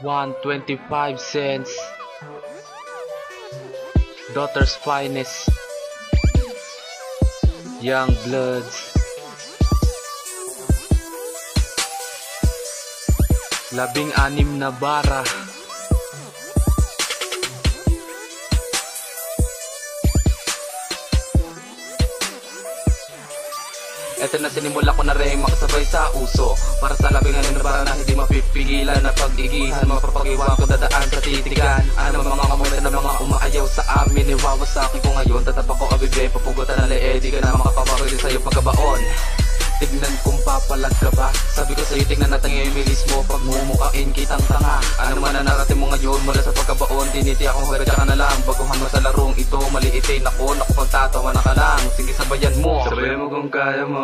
1.25 cents. Daughter's finest, Young Bloods. 16 na bara. Eto na sinimula ko na rin makasabay sa uso, para sa labingan na bara na hindi mapipigilan na pag-igihan. Mapapag-iwan ko dadaan sa titigan. Ano mga kamulat na mga umaayaw sa amin, iwawasaki ko ngayon. Tatapak ko abibe, papugutan na leeg. Di ka na makakapagod sa'yo pagkabaon. Tignan kung papalag ka ba. Sabi ko sa'yo tignan natin ngayon bilis mo. Pag mumukain kitang tanga. Ano man na narating mo ngayon mula sa pagkabaon. Tiniti akong hagad ka na lang. Baguhan mo sa larong ito maliitin ako. Naku pagtatawa na ka lang. Sige sabayan mo. Sabayan mo kung kaya mo.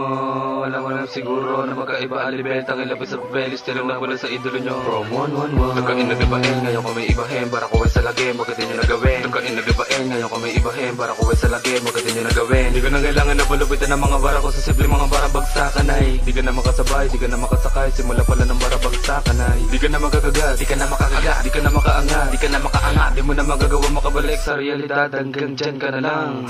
Alam mo lang siguro na magkaiba alibet. Ang ilapis sa papelis tilong na mula sa idolo nyo. From 111 nagkain na dibain. Ngayon ko may ibahin. Para ko ay sa lagi. Bakit din nyo nagawin? Nagkain na dibain. Ngayon ko may ibahin. Para ko ay sa lagi. Bakit din nyo nagawin? Di ko na kailangan na bulubitan ng mga bara ko. Sa simple mga bara bagsak. Di ka na makasabay, di ka na makasakay. Simula pala ng barabagsakan ay di ka na magagagas, di ka na makakagat, di ka na makaangat, di ka na makaangat. Di mo na magagawa makabalik sa realidad. Hanggang dyan ka na lang.